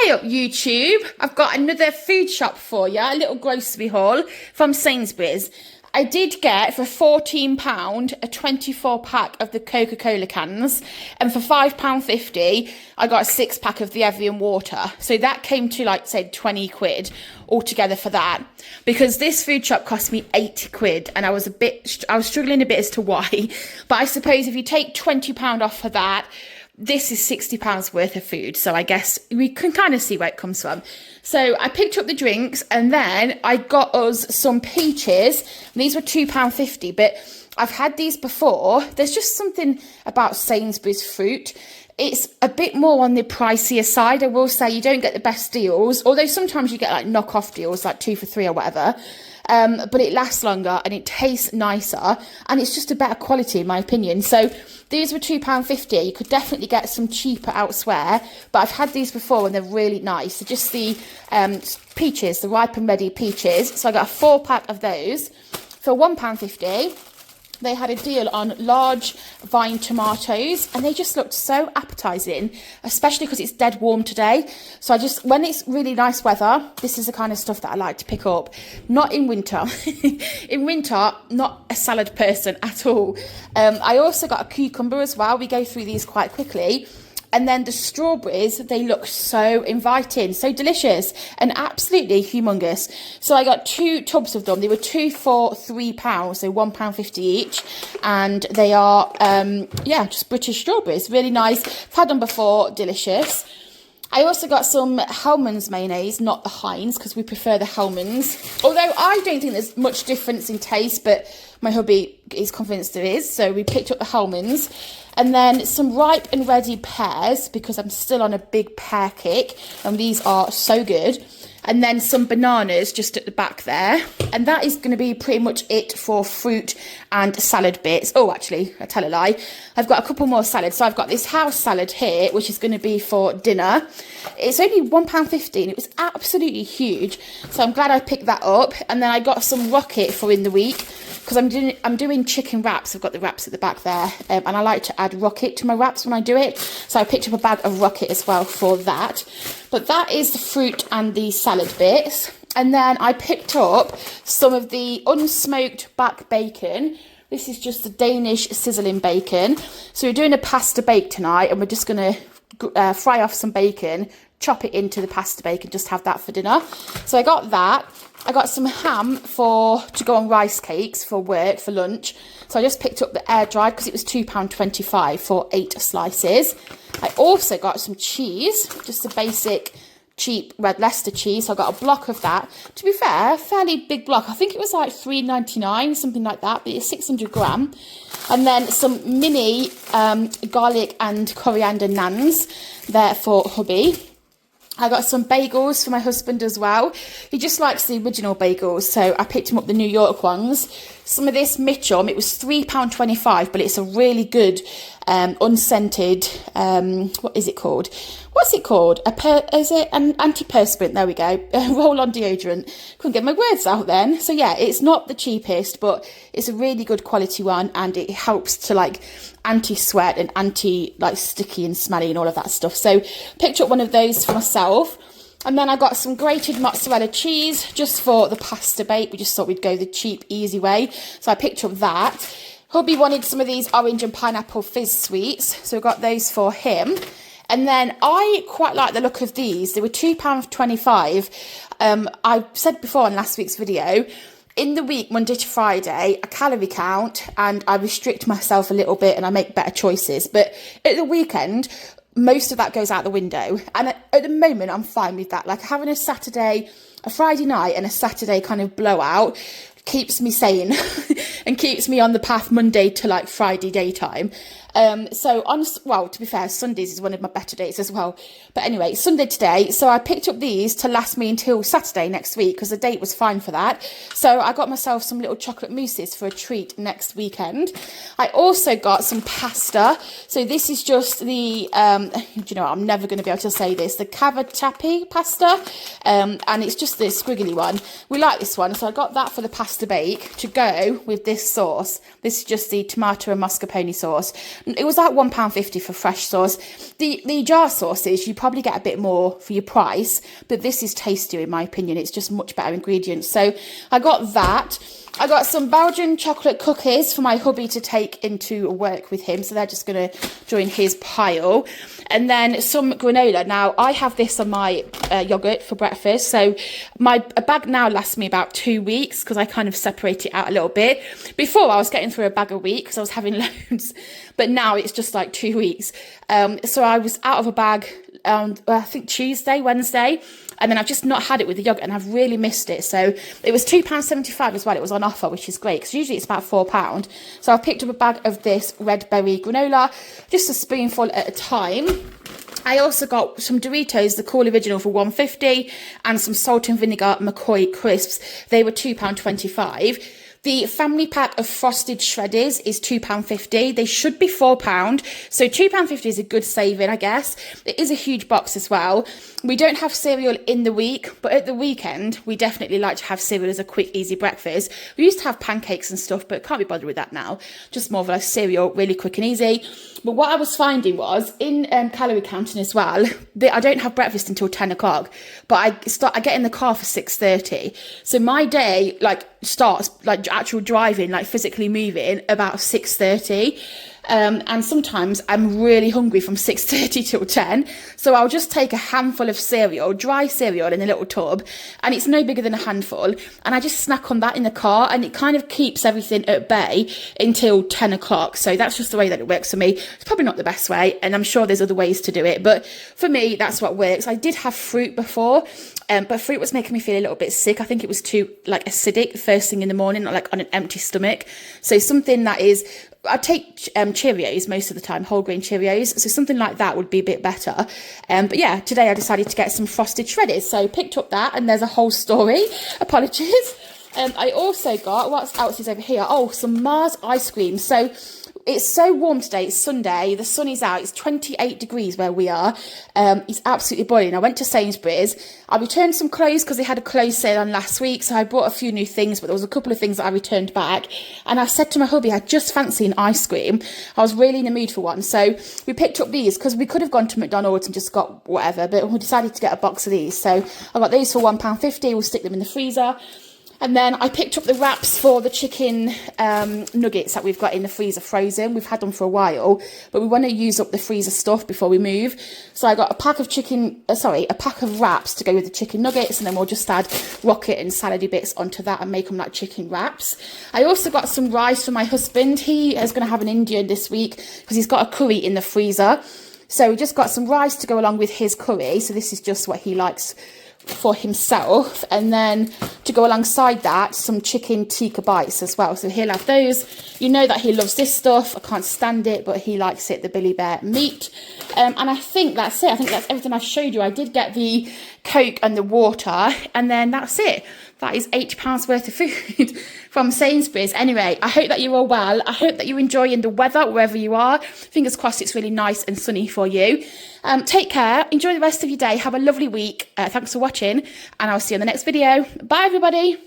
Hi up YouTube, I've got another food shop for you, a little grocery haul from Sainsburys. I did get for £14 a 24 pack of the Coca-Cola cans, and for £5.50 I got a 6-pack of the Evian water. So that came to like say 20 quid altogether for that, because this food shop cost me 80 quid and I was struggling a bit as to why. But I suppose if you take £20 off for that, this is £60 worth of food, so I guess we can kind of see where it comes from. So I picked up the drinks, and then I got us some peaches. These were £2.50, but I've had these before. There's just something about Sainsbury's fruit. It's a bit more on the pricier side. I will say you don't get the best deals, although sometimes you get like knockoff deals, like 2 for 3 or whatever. But it lasts longer and it tastes nicer, and it's just a better quality in my opinion. So these were £2.50. You could definitely get some cheaper elsewhere, but I've had these before and they're really nice. They're just the peaches, the ripe and ready peaches. So I got a 4-pack of those for £1.50. They had a deal on large vine tomatoes, and they just looked so appetizing, especially because it's dead warm today. So when it's really nice weather, this is the kind of stuff that I like to pick up. Not in winter. In winter, not a salad person at all. I also got a cucumber as well. We go through these quite quickly. And then the strawberries, they look so inviting, so delicious, and absolutely humongous. So I got 2 tubs of them. They were 2 for £3, so £1.50 each. And they are, just British strawberries, really nice. I've had them before, delicious. I also got some Hellmann's mayonnaise, not the Heinz, because we prefer the Hellmann's. Although I don't think there's much difference in taste, but my hubby is convinced there is. So we picked up the Hellmann's. And then some ripe and ready pears, because I'm still on a big pear kick. And these are so good. And then some bananas just at the back there. And that is going to be pretty much it for fruit and salad bits. Oh, actually, I tell a lie. I've got a couple more salads. So I've got this house salad here, which is going to be for dinner. It's only £1.50 and it was absolutely huge. So I'm glad I picked that up. And then I got some rocket for in the week, because I'm doing chicken wraps. I've got the wraps at the back there. And I like to add rocket to my wraps when I do it. So I picked up a bag of rocket as well for that. But that is the fruit and the salad bits. And then I picked up some of the unsmoked back bacon. This is just the Danish sizzling bacon. So we're doing a pasta bake tonight, and we're just going to fry off some bacon, chop it into the pasta bake, and just have that for dinner. So I got that. I got some ham to go on rice cakes for work, for lunch. So I just picked up the air dried because it was £2.25 for 8 slices. I also got some cheese, just a basic cheap red Leicester cheese. So I got a block of that. To be fair, a fairly big block. I think it was like £3.99, something like that, but it's 600 gram. And then some mini garlic and coriander naans there for hubby. I got some bagels for my husband as well. He just likes the original bagels, so I picked him up the New York ones. Some of this Mitchum, it was £3.25, but it's a really good unscented, what is it called? What's it called? Is it an antiperspirant? There we go. Roll-on deodorant. Couldn't get my words out then. So yeah, it's not the cheapest, but it's a really good quality one, and it helps to like anti-sweat and like sticky and smelly and all of that stuff. So picked up one of those for myself. And then I got some grated mozzarella cheese just for the pasta bake. We just thought we'd go the cheap, easy way. So I picked up that. Hubby wanted some of these orange and pineapple fizz sweets, so I got those for him. And then I quite like the look of these. They were £2.25. I said before in last week's video, in the week, Monday to Friday, I calorie count and I restrict myself a little bit and I make better choices. But at the weekend, most of that goes out the window. And at the moment, I'm fine with that. Like having a Friday night and a Saturday kind of blowout keeps me sane and keeps me on the path Monday to like Friday daytime. To be fair, Sundays is one of my better days as well. But anyway, Sunday today. So I picked up these to last me until Saturday next week because the date was fine for that. So I got myself some little chocolate mousses for a treat next weekend. I also got some pasta. So this is just the, I'm never going to be able to say this, the cavatappi pasta. And it's just the squiggly one. We like this one. So I got that for the pasta bake to go with this sauce. This is just the tomato and mascarpone sauce. It was like £1.50 for fresh sauce. The jar sauces, you probably get a bit more for your price, but this is tastier in my opinion. It's just much better ingredients. So I got that. I got some Belgian chocolate cookies for my hubby to take into work with him. So they're just going to join his pile. And then some granola. Now, I have this on my yogurt for breakfast. So a bag now lasts me about 2 weeks because I kind of separate it out a little bit. Before, I was getting through a bag a week because I was having loads. But now it's just like 2 weeks. So I was out of a bag, I think Tuesday, Wednesday. And then I've just not had it with the yogurt and I've really missed it. So it was £2.75 as well. It was on offer, which is great because usually it's about £4. So I picked up a bag of this red berry granola, just a spoonful at a time. I also got some Doritos, the Cool Original for £1.50 and some salt and vinegar McCoy crisps. They were £2.25. The family pack of frosted shredders is £2.50. They should be £4. So £2.50 is a good saving, I guess. It is a huge box as well. We don't have cereal in the week, but at the weekend, we definitely like to have cereal as a quick, easy breakfast. We used to have pancakes and stuff, but can't be bothered with that now. Just more of a cereal, really quick and easy. But what I was finding was, in calorie counting as well, I don't have breakfast until 10 o'clock, but I get in the car for 6:30. So my day, starts, actual driving, physically moving, about 6:30. And sometimes I'm really hungry from 6:30 till 10. So I'll just take a handful of cereal, dry cereal in a little tub, and it's no bigger than a handful. And I just snack on that in the car, and it kind of keeps everything at bay until 10 o'clock. So that's just the way that it works for me. It's probably not the best way, and I'm sure there's other ways to do it. But for me, that's what works. I did have fruit before, but fruit was making me feel a little bit sick. I think it was too acidic first thing in the morning, on an empty stomach. So something that is, I take Cheerios most of the time, whole grain Cheerios. So something like that would be a bit better. But yeah, today I decided to get some frosted shredders. So picked up that, and there's a whole story. Apologies. I also got, what else is over here? Oh, some Mars ice cream. So it's so warm today. It's Sunday. The sun is out. It's 28 degrees where we are. It's absolutely boiling. I went to Sainsburys. I returned some clothes because they had a clothes sale on last week. So I bought a few new things, but there was a couple of things that I returned back. And I said to my hubby, I just fancy an ice cream. I was really in the mood for one. So we picked up these because we could have gone to McDonald's and just got whatever, but we decided to get a box of these. So I got these for £1.50. We'll stick them in the freezer. And then I picked up the wraps for the chicken nuggets that we've got in the freezer frozen. We've had them for a while, but we want to use up the freezer stuff before we move. So I got a pack of a pack of wraps to go with the chicken nuggets, and then we'll just add rocket and salady bits onto that and make them like chicken wraps. I also got some rice for my husband. He is going to have an Indian this week because he's got a curry in the freezer. So we just got some rice to go along with his curry. So this is just what he likes for himself, and then to go alongside that, some chicken tikka bites as well. So he'll have those. You know that he loves this stuff. I can't stand it, but he likes it, the Billy Bear meat. And I think that's it. I think that's everything I showed you. I did get the Coke and the water, and then that's it. That is £8 worth of food from Sainsbury's. Anyway, I hope that you're all well. I hope that you're enjoying the weather wherever you are. Fingers crossed it's really nice and sunny for you. Take care. Enjoy the rest of your day. Have a lovely week. Thanks for watching, and I'll see you in the next video. Bye, everybody.